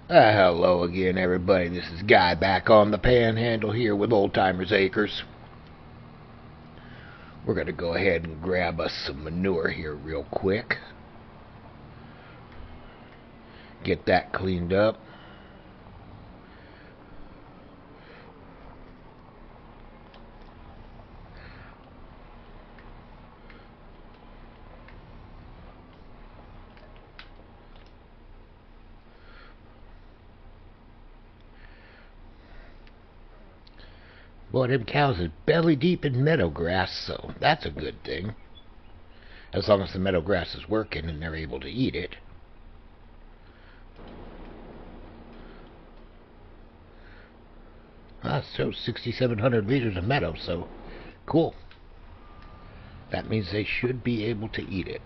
Hello again, everybody. This is Guy back on the Panhandle here with Oldtimersacres. We're going to go ahead and grab us some manure here real quick. Get that cleaned up. Boy, them cows is belly deep in meadow grass, so that's a good thing. As long as the meadow grass is working and they're able to eat it. So 6,700 liters of meadow, so cool. That means they should be able to eat it.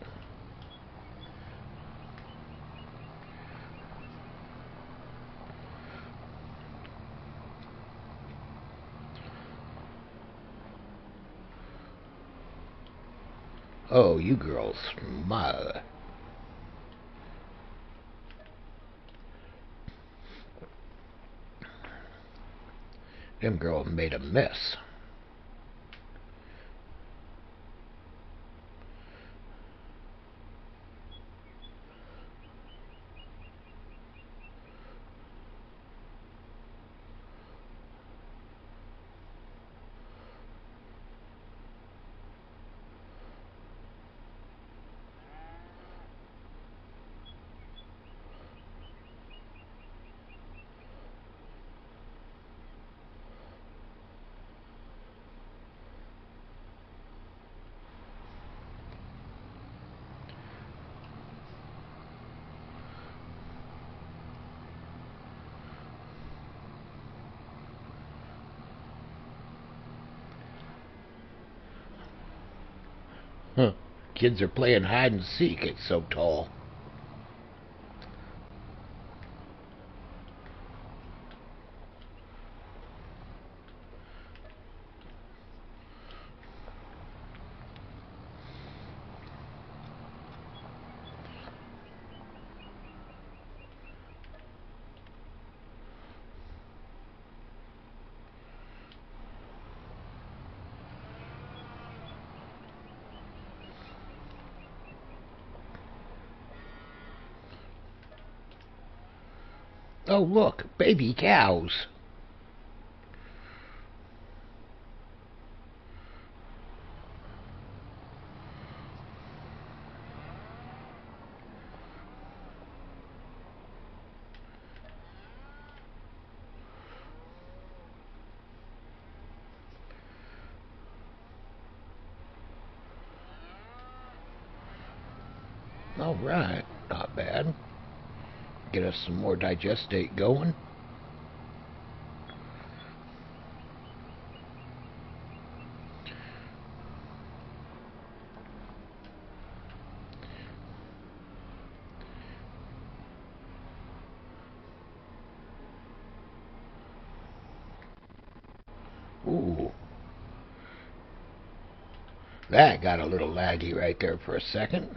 Oh, you girls, my. Them girls made a mess. Huh. Kids are playing hide and seek. It's so tall. Oh, look, baby cows. All right, not bad. Get us some more digestate going. Ooh. That got a little laggy right there for a second.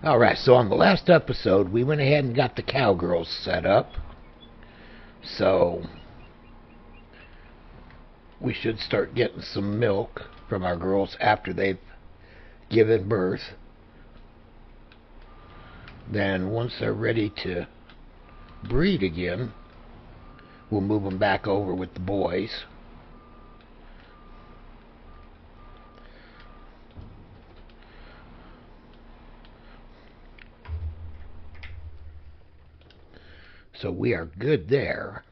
Alright, so on the last episode, we went ahead and got the cowgirls set up. So, we should start getting some milk from our girls after they've given birth. Then, once they're ready to breed again, we'll move them back over with the boys. So we are good there.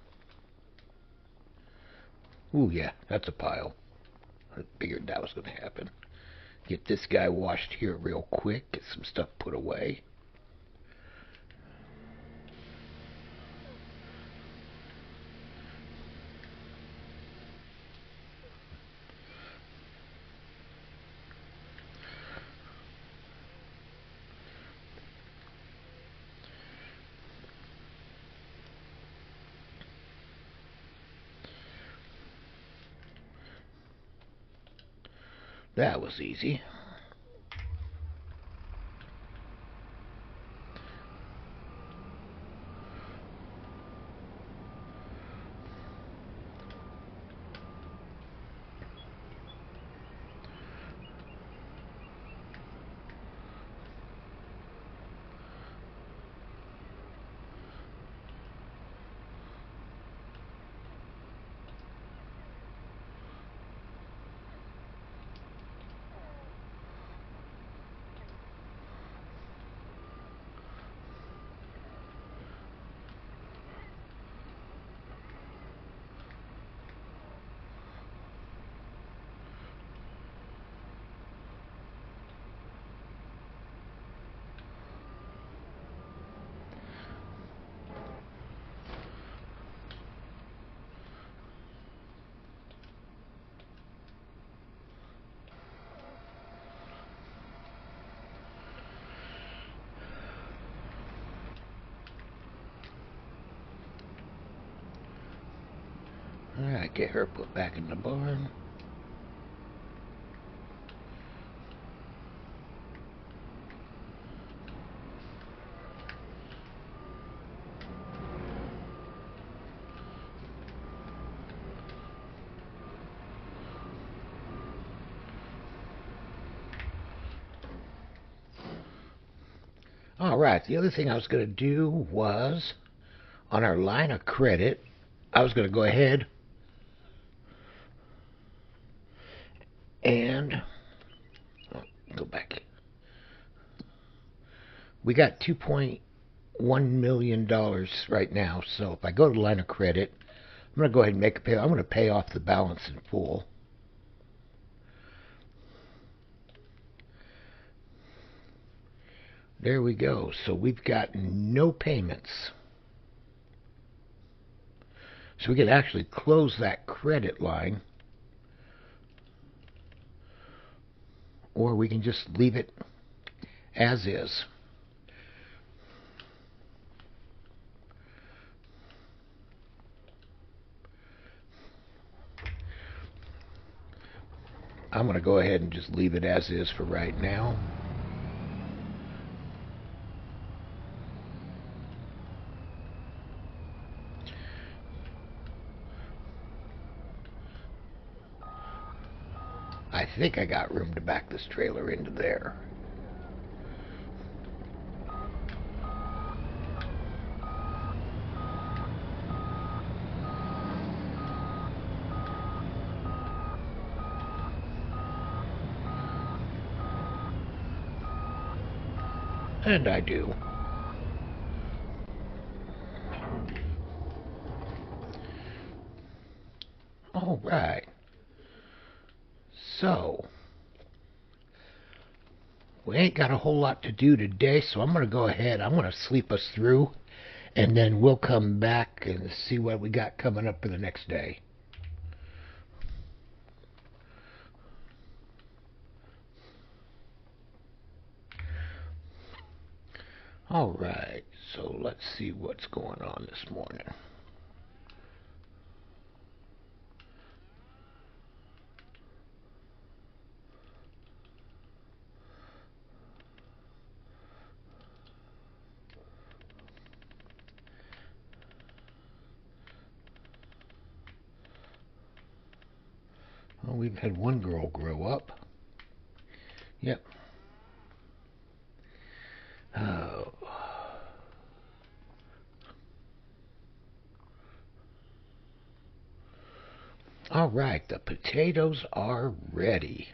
Ooh, yeah, that's a pile. I figured that was going to happen. Get this guy washed here real quick. Get some stuff put away. That was easy. Alright, get her put back in the barn. Alright, the other thing I was going to do was, on our line of credit, I was going to go ahead and go back. We got $2.1 million right now, so if I go to the line of credit, I'm going to go ahead and make a pay. I'm going to pay off the balance in full. There we go. So we've got no payments. So we can actually close that credit line, or we can just leave it as is. I'm going to go ahead and just leave it as is for right now. I think I got room to back this trailer into there. And I do. All right. So, we ain't got a whole lot to do today, so I'm going to go ahead. I'm going to sleep us through, and then we'll come back and see what we got coming up for the next day. All right, so let's see what's going on this morning. Well, we've had one girl grow up. Yep. Oh. All right, the potatoes are ready.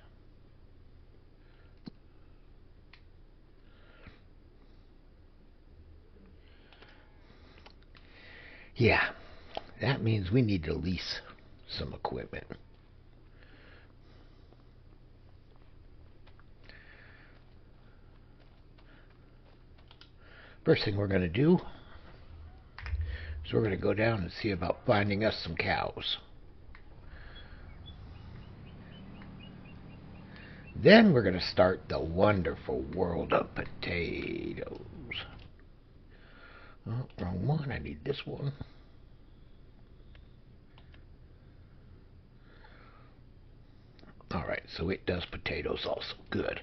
Yeah, that means we need to lease some equipment. First thing we're going to do is we're going to go down and see about finding us some cows. Then we're going to start the wonderful world of potatoes. Oh, wrong one. I need this one. Alright, so it does potatoes also. Good.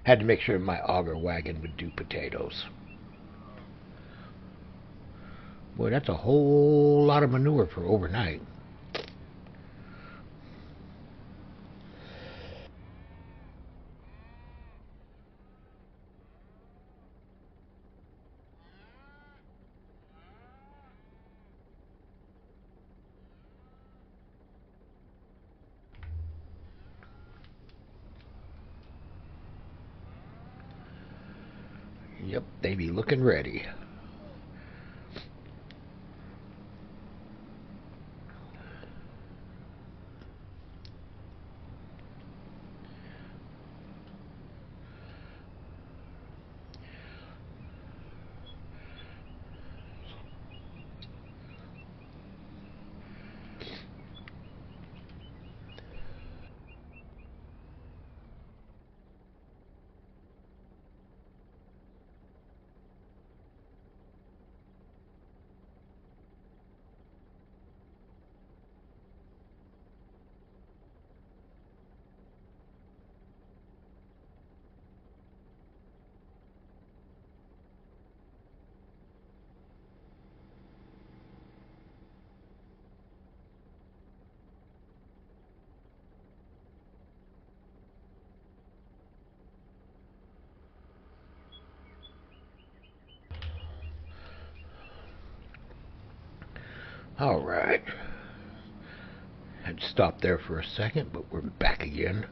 Had to make sure my auger wagon would do potatoes. Boy, that's a whole lot of manure for overnight. Yep, they be looking ready. Alright. Had to stop there for a second, but we're back again.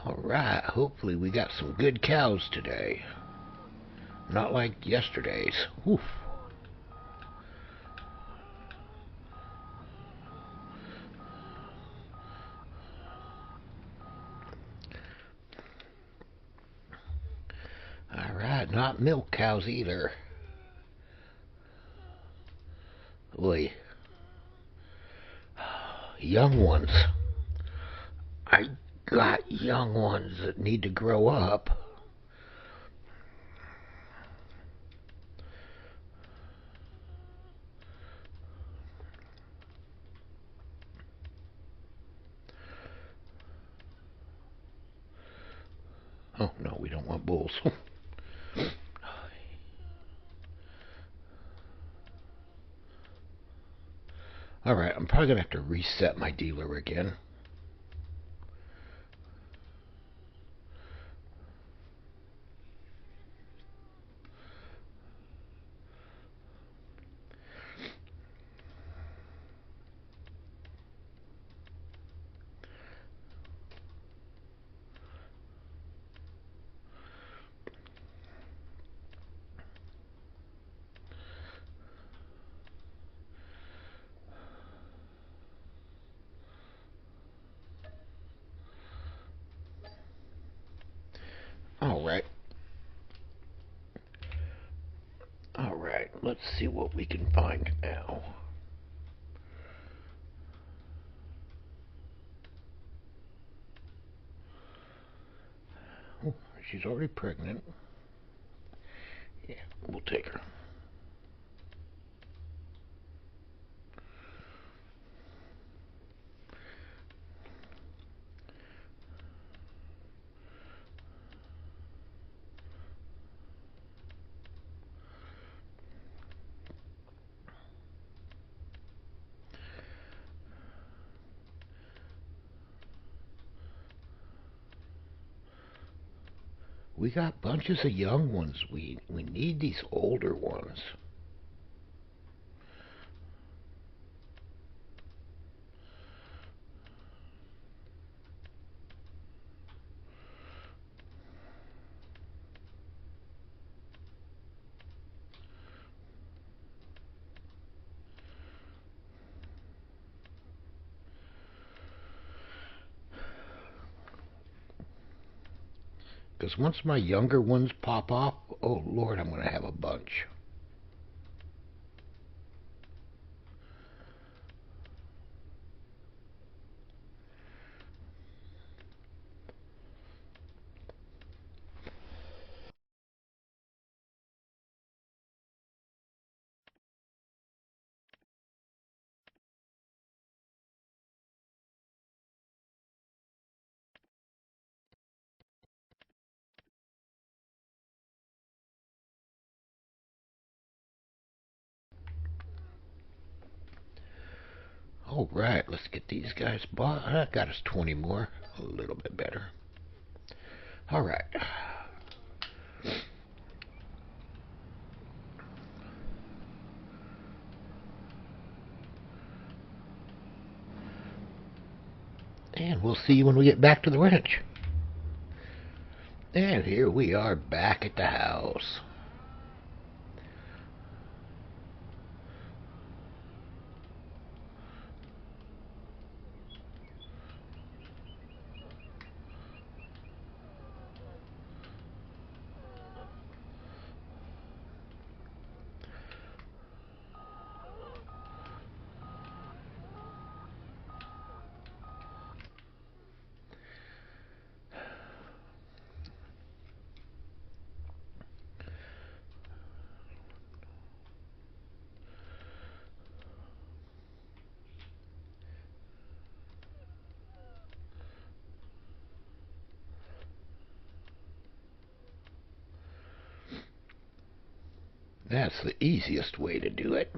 Alright, hopefully we got some good cows today. Not like yesterday's. Oof. Alright, not milk cows either. Boy. Young ones. I got young ones that need to grow up. Oh, no, we don't want bulls. Alright, I'm probably going to have to reset my dealer again. Alright. Alright, let's see what we can find now. Oh, she's already pregnant. Yeah, we'll take her. We got bunches of young ones. We need these older ones. Because once my younger ones pop off, oh Lord, I'm going to have a bunch. All right, let's get these guys bought. That got us 20 more. A little bit better. All right. And we'll see you when we get back to the ranch. And here we are back at the house. That's the easiest way to do it.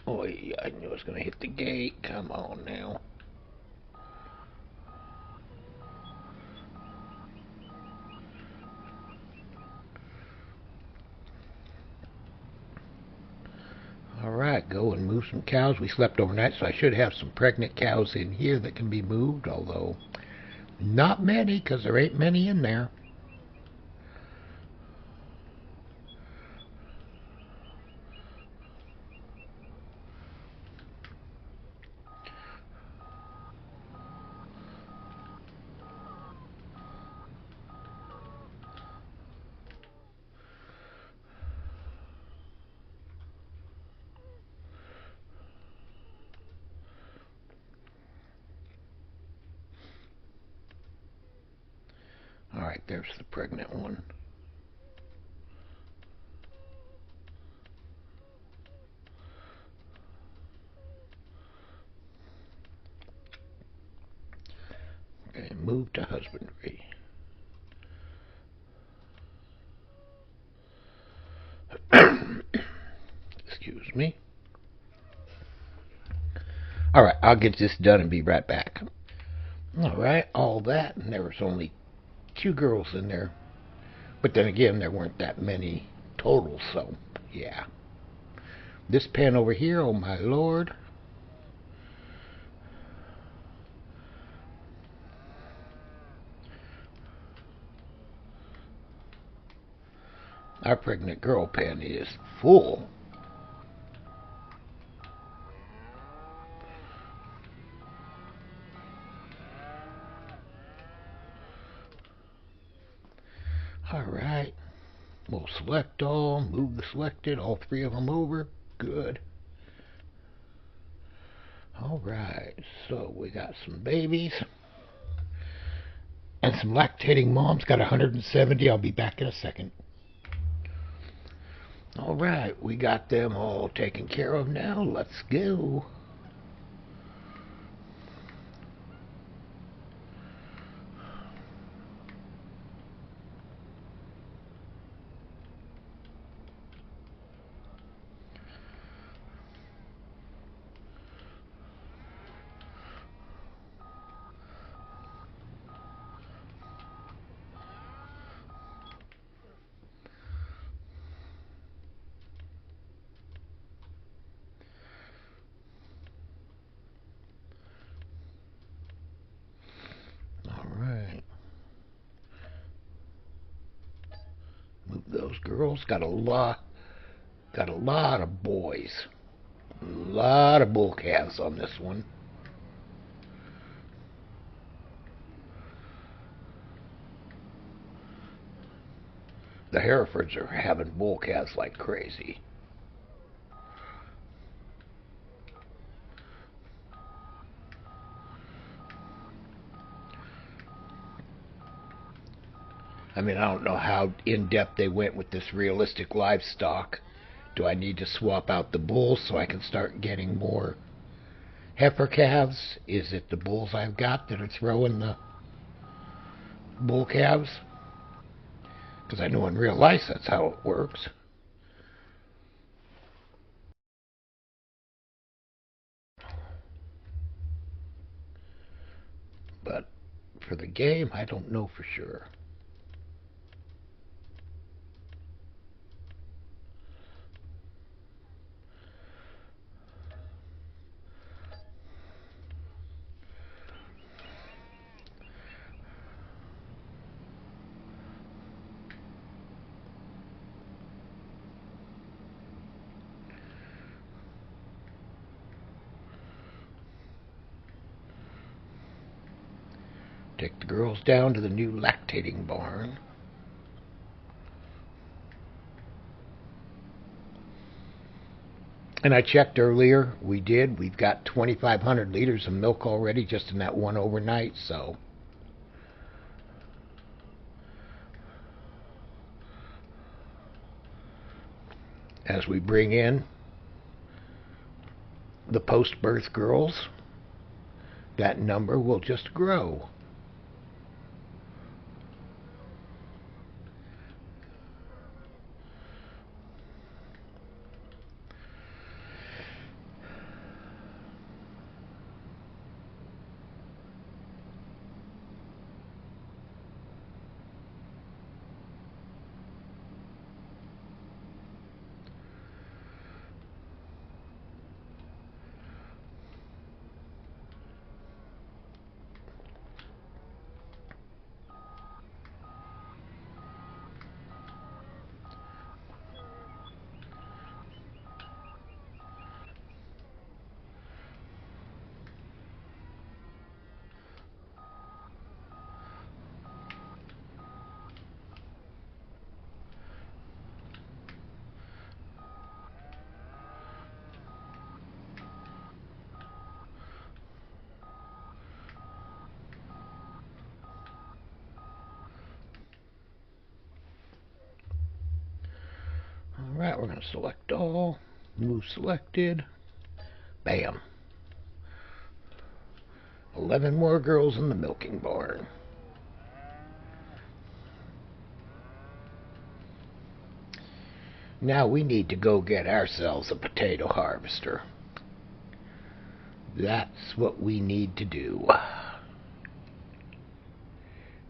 Oh, yeah, I knew I was going to hit the gate. Come on now. Alright, go and move some cows. We slept overnight, so I should have some pregnant cows in here that can be moved, although not many, because there ain't many in there. Alright, there's the pregnant one. Okay, move to husbandry. Excuse me. Alright, I'll get this done and be right back. Alright, all that, and there was only 2 girls in there. But then again, there weren't that many total, so yeah. This pen over here, oh my lord. Our pregnant girl pen is full. Alright. We'll select all, move the selected, all 3 of them over. Good. Alright, so we got some babies. And some lactating moms. Got 170. I'll be back in a second. Alright, we got them all taken care of now. Let's go. those girls. Got a lot of boys. A lot of bull calves on this one. The Herefords are having bull calves like crazy. I mean, I don't know how in-depth they went with this realistic livestock. Do I need to swap out the bulls so I can start getting more heifer calves? Is it the bulls I've got that are throwing the bull calves? Because I know in real life that's how it works. But for the game, I don't know for sure. Take the girls down to the new lactating barn. And I checked earlier. We did. We've got 2,500 liters of milk already just in that one overnight, so as we bring in the post-birth girls, that number will just grow. Alright, we're going to select all. Move selected. Bam. 11 more girls in the milking barn. Now we need to go get ourselves a potato harvester. That's what we need to do.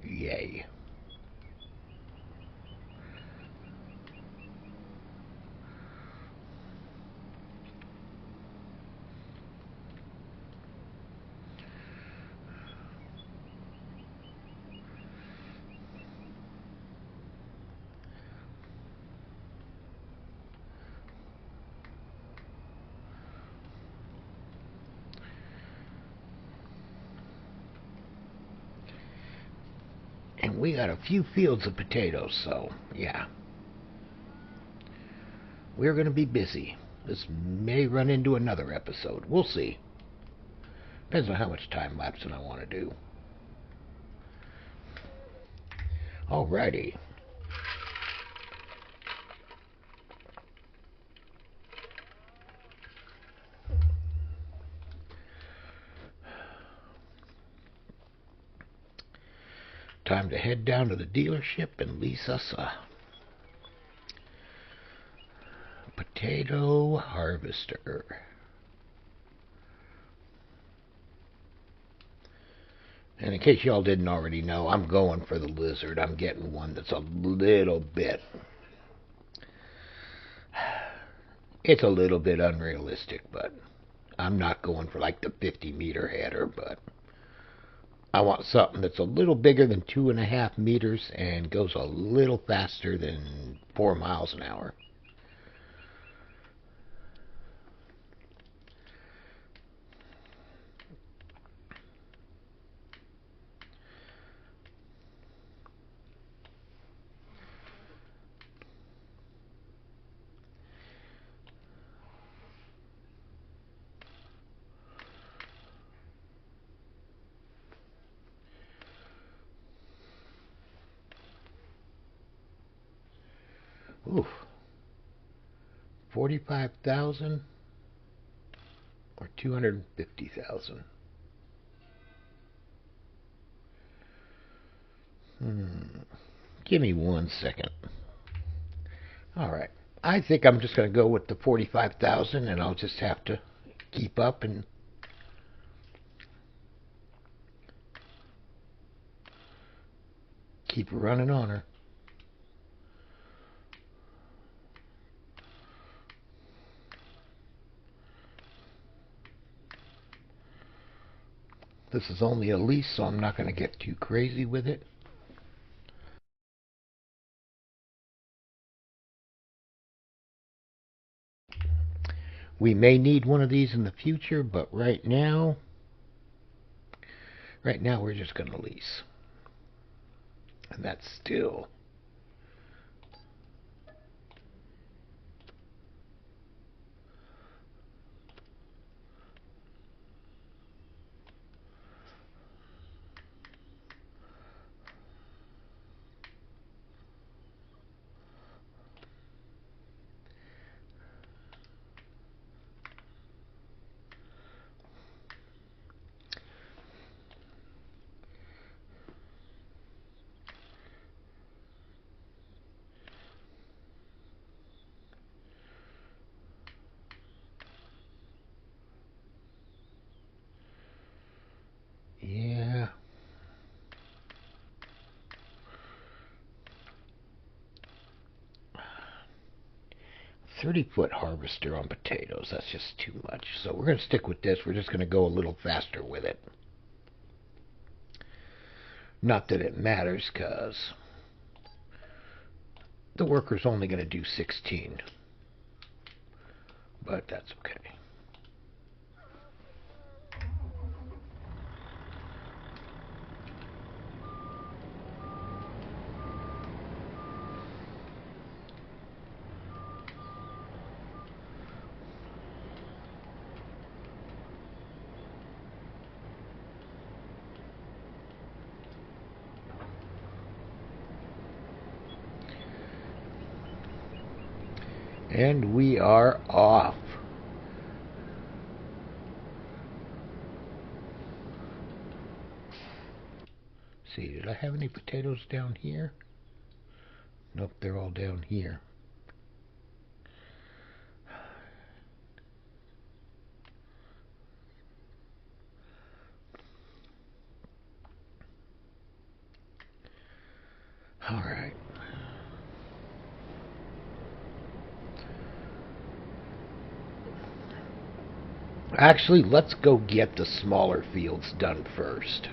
Yay. And we got a few fields of potatoes, so yeah. We're going to be busy. This may run into another episode. We'll see. Depends on how much time lapsing I want to do. Alrighty. Time to head down to the dealership and lease us a potato harvester. And in case y'all didn't already know, I'm going for the Lizard. I'm getting one that's a little bit... It's a little bit unrealistic, but I'm not going for like the 50-meter header, but I want something that's a little bigger than 2.5 meters and goes a little faster than 4 miles an hour. Oof. 45,000 or 250,000. Give me 1 second. All right. I think I'm just going to go with the 45,000, and I'll just have to keep up and keep running on her. This is only a lease, so I'm not going to get too crazy with it. We may need one of these in the future, but right now we're just going to lease. And that's still yeah. 30-foot harvester on potatoes, that's just too much. So we're going to stick with this. We're just going to go a little faster with it. Not that it matters, because the worker's only going to do 16. But that's okay. And we are off. See, did I have any potatoes down here? Nope, they're all down here. All right. Actually, let's go get the smaller fields done first.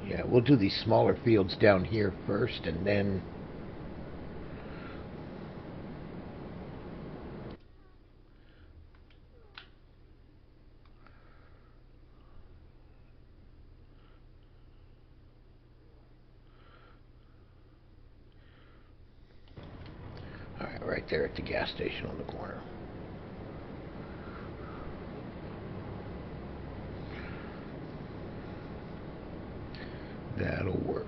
Yeah, we'll do these smaller fields down here first, and then all right, right there at the gas station on the corner. That'll work.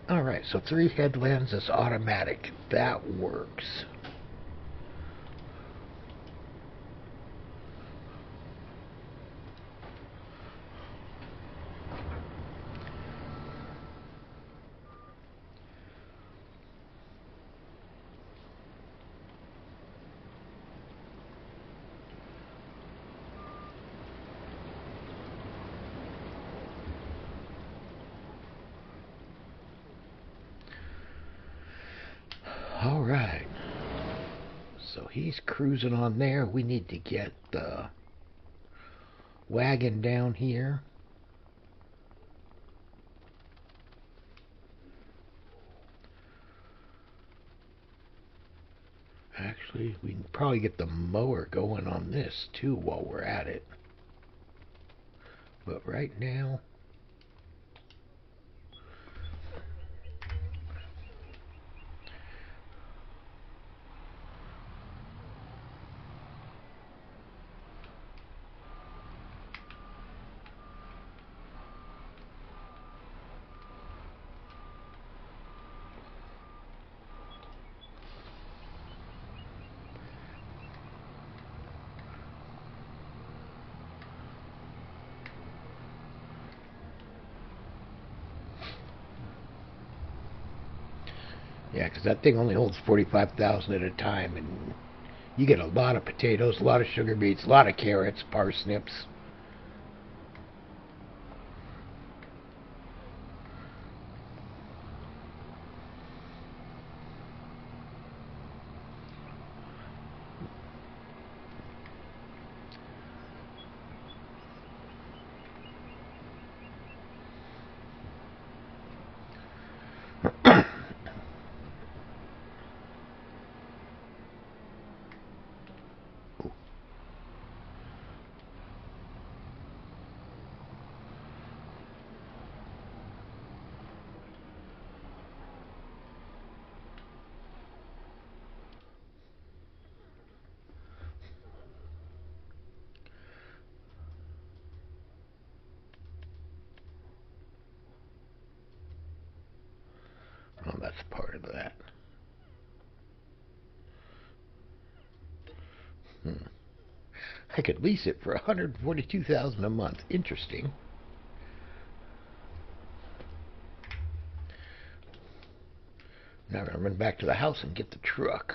Alright, so 3 headlands is automatic. That works. Alright, so he's cruising on there. We need to get the wagon down here. Actually, we can probably get the mower going on this too while we're at it. But right now, yeah, because that thing only holds 45,000 at a time, and you get a lot of potatoes, a lot of sugar beets, a lot of carrots, parsnips. Oh, that's part of that. I could lease it for $142,000 a month. Interesting. Now I'm gonna run back to the house and get the truck.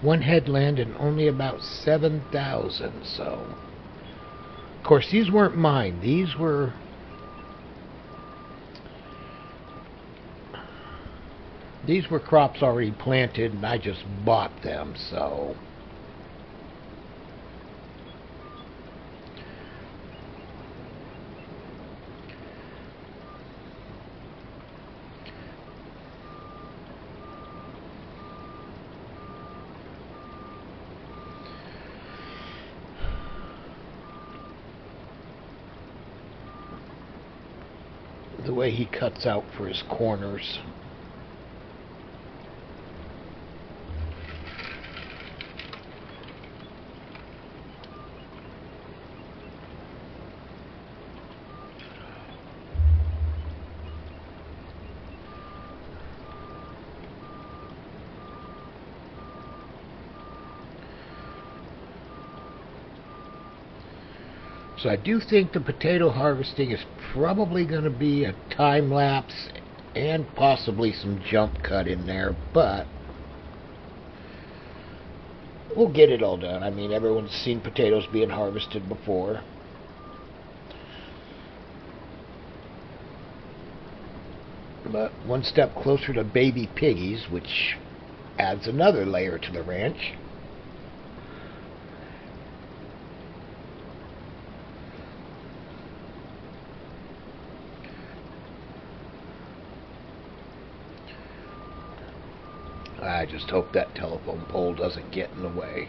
One headland and only about 7,000, so. Of course, these weren't mine. These were crops already planted, and I just bought them, so. the way he cuts out for his corners. So I do think the potato harvesting is probably going to be a time lapse and possibly some jump cut in there, but we'll get it all done. I mean, everyone's seen potatoes being harvested before. But one step closer to baby piggies, which adds another layer to the ranch. I just hope that telephone pole doesn't get in the way.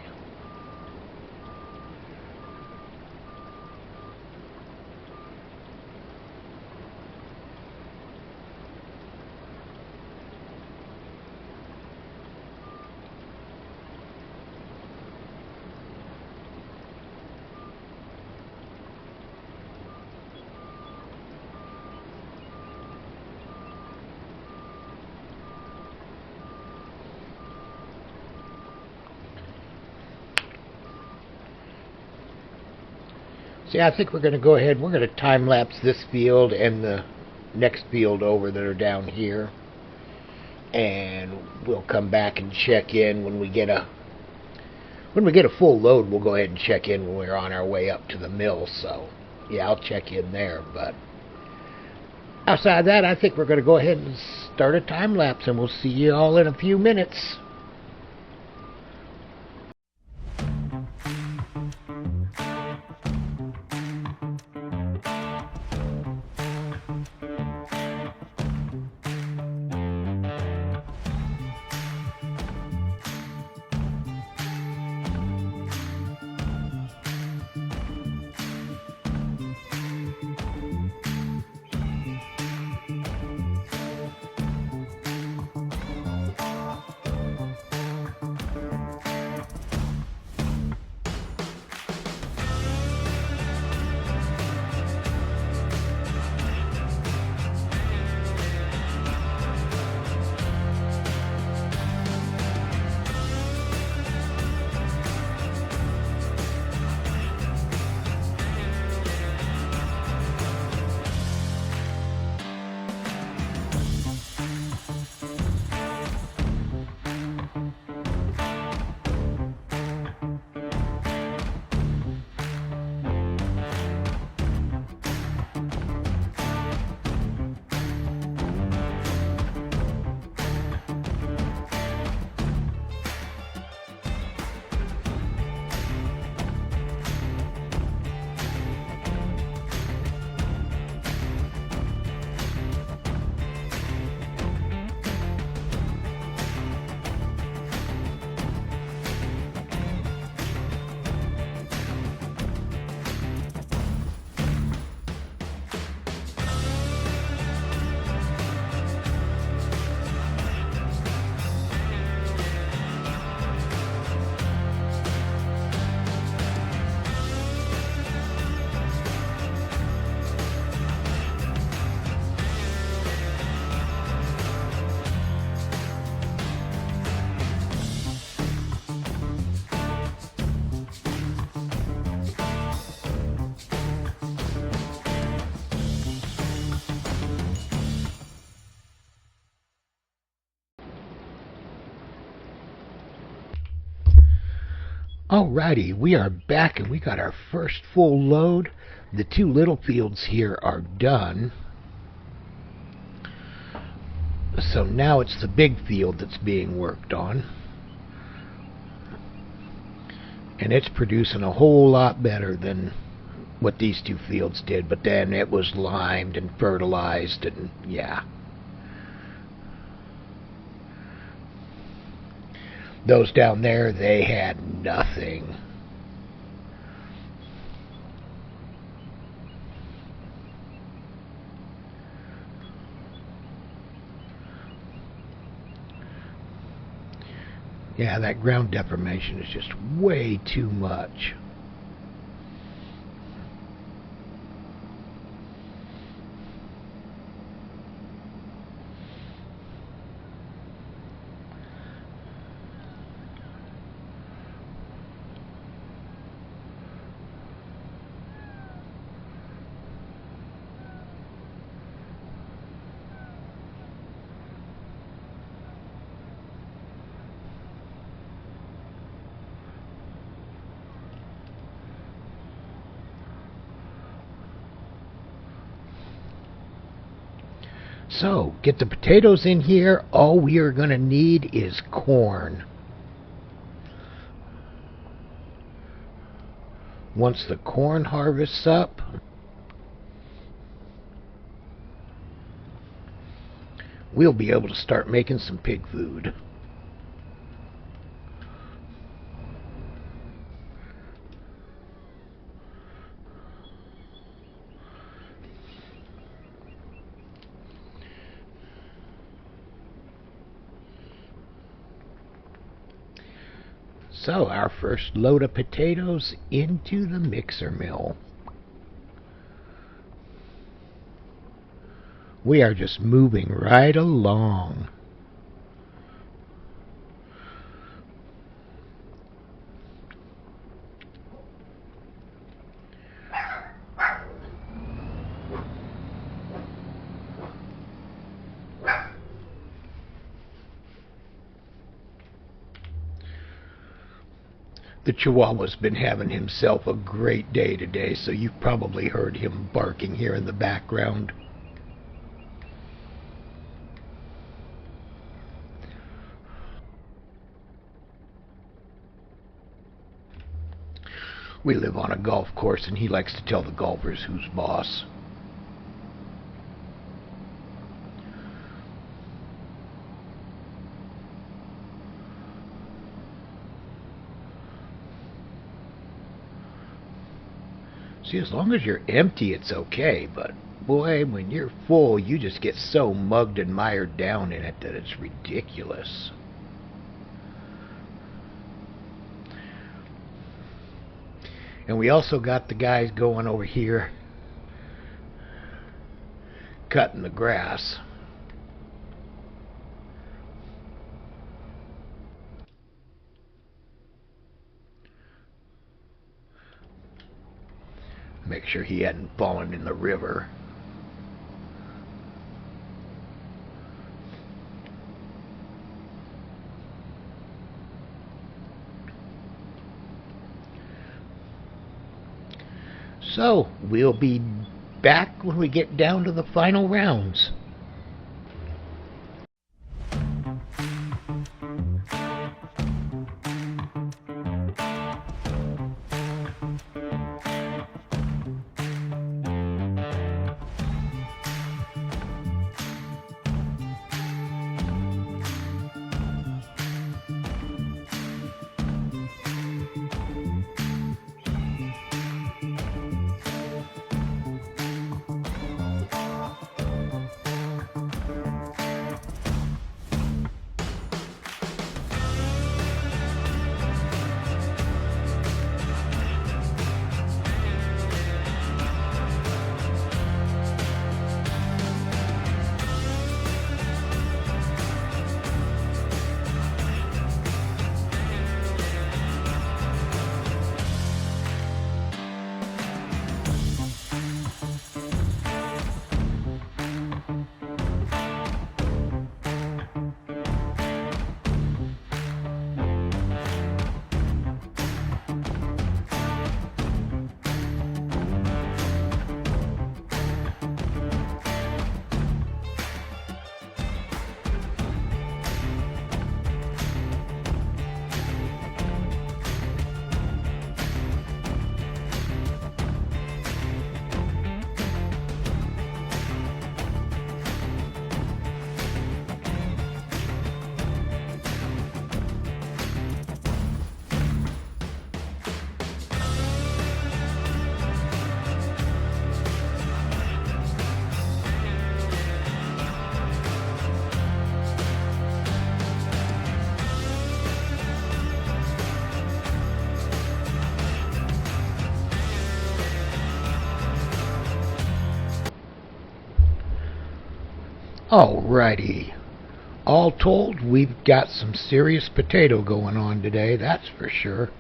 See, I think we're going to go ahead, we're going to time-lapse this field and the next field over that are down here. And we'll come back and check in when we get a full load. We'll go ahead and check in when we're on our way up to the mill. So, yeah, I'll check in there. But outside of that, I think we're going to go ahead and start a time-lapse, and we'll see you all in a few minutes. Alrighty, we are back and we got our first full load. The two little fields here are done. So now it's the big field that's being worked on. And it's producing a whole lot better than what these two fields did. But then it was limed and fertilized and yeah. Those down there, they had nothing. Yeah, that ground deformation is just way too much. So, get the potatoes in here. All we are going to need is corn. Once the corn harvests up, we'll be able to start making some pig food. So, our first load of potatoes into the mixer mill. We are just moving right along. The Chihuahua's been having himself a great day today, so you've probably heard him barking here in the background. We live on a golf course, and he likes to tell the golfers who's boss. See, as long as you're empty, it's okay, but boy, when you're full, you just get so mugged and mired down in it that it's ridiculous. And we also got the guys going over here cutting the grass. Make sure he hadn't fallen in the river. So, we'll be back when we get down to the final rounds. Alrighty. All told, we've got some serious potato going on today, that's for sure.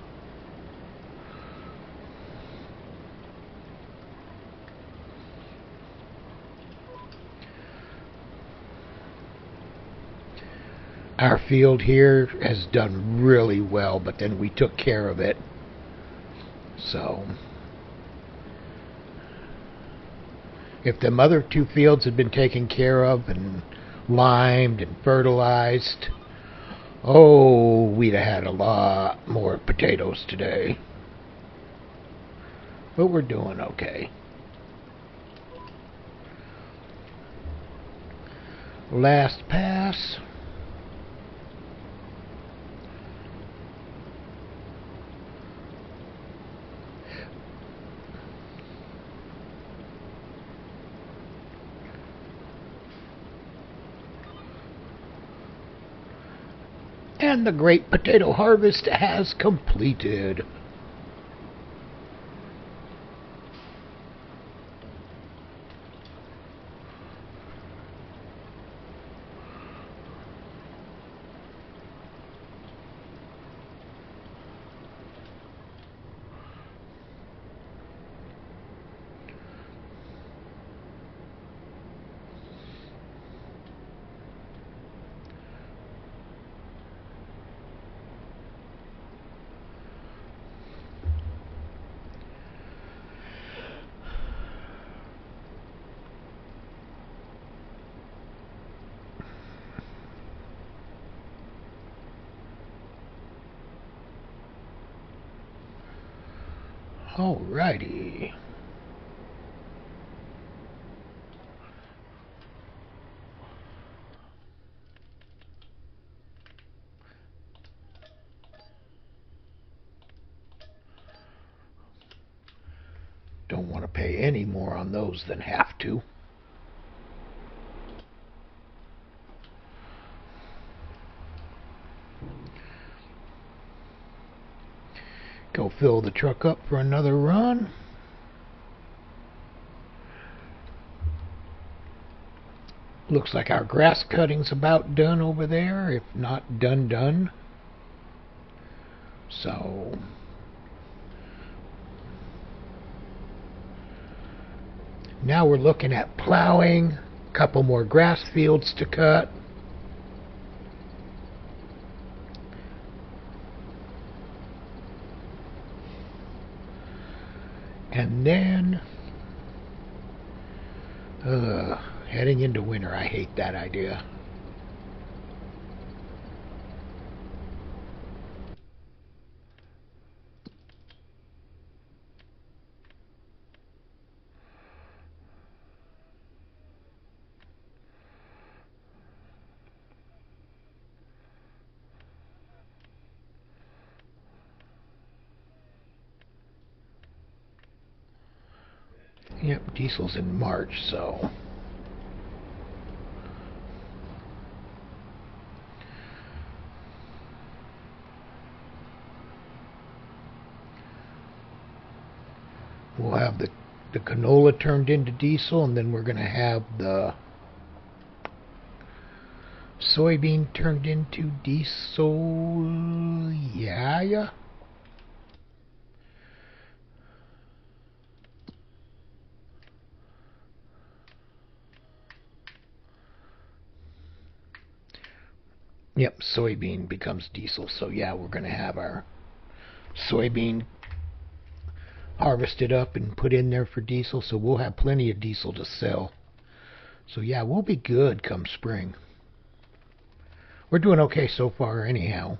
Our field here has done really well, but then we took care of it. So, if them other two fields had been taken care of and limed and fertilized, oh, we'd have had a lot more potatoes today. But we're doing okay. Last pass. And the great potato harvest has completed. Alrighty. Don't want to pay any more on those than have to. Go fill the truck up for another run. Looks like our grass cutting's about done over there, if not done. So, now we're looking at plowing, a couple more grass fields to cut. And then, heading into winter, I hate that idea. Yep, diesel's in March, so we'll have the canola turned into diesel, and then we're going to have the soybean turned into diesel. Yeah. Yep, soybean becomes diesel. So yeah, we're going to have our soybean harvested up and put in there for diesel. So we'll have plenty of diesel to sell. So yeah, we'll be good come spring. We're doing okay so far anyhow.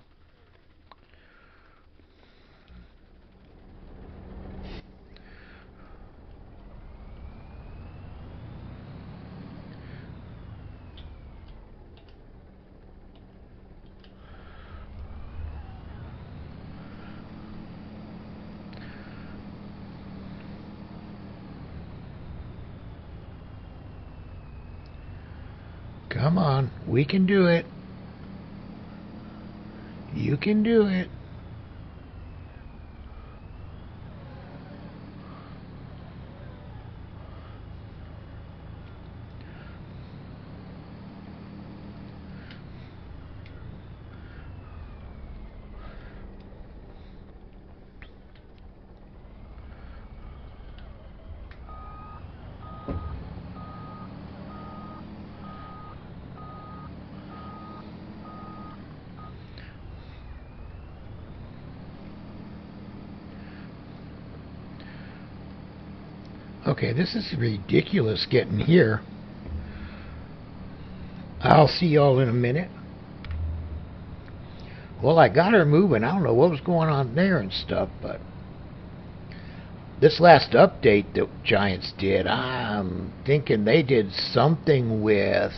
Come on, we can do it. You can do it. Okay, this is ridiculous getting here. I'll see y'all in a minute. Well, I got her moving. I don't know what was going on there and stuff, but this last update that Giants did, I'm thinking they did something with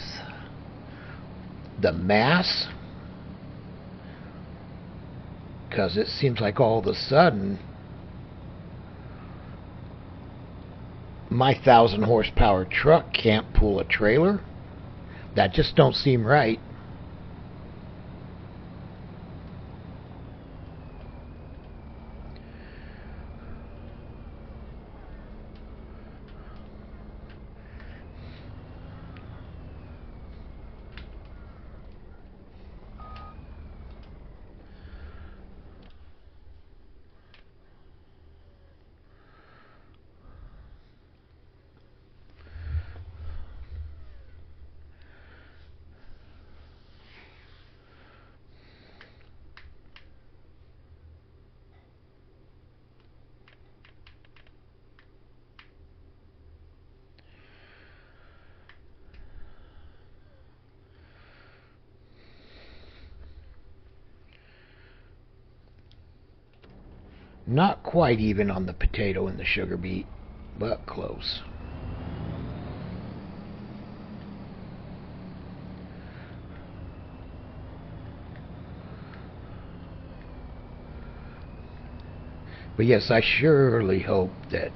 the mass, because it seems like all of a sudden my 1,000 horsepower truck can't pull a trailer. That just don't seem right. Not quite even on the potato and the sugar beet, but close. But yes, I surely hope that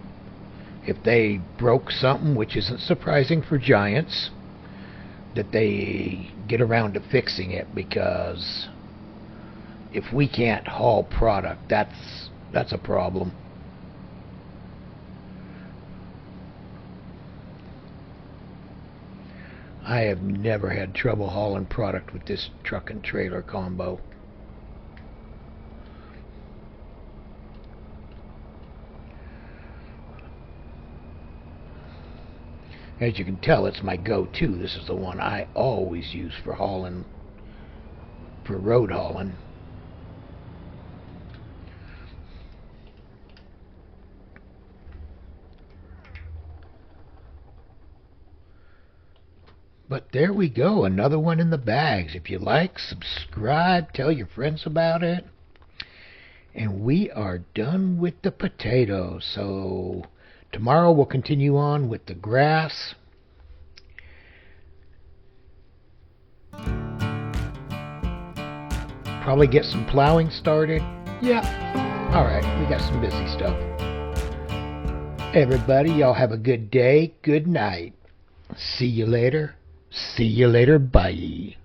if they broke something, which isn't surprising for Giants, that they get around to fixing it, because if we can't haul product, that's a problem. I have never had trouble hauling product with this truck and trailer combo. As you can tell, it's my go-to. This is the one I always use for hauling, for road hauling. But there we go, another one in the bags. If you like, subscribe, tell your friends about it. And we are done with the potatoes. So tomorrow we'll continue on with the grass. Probably get some plowing started. Yeah. Alright, we got some busy stuff. Everybody, y'all have a good day, good night. See you later. See you later. Bye.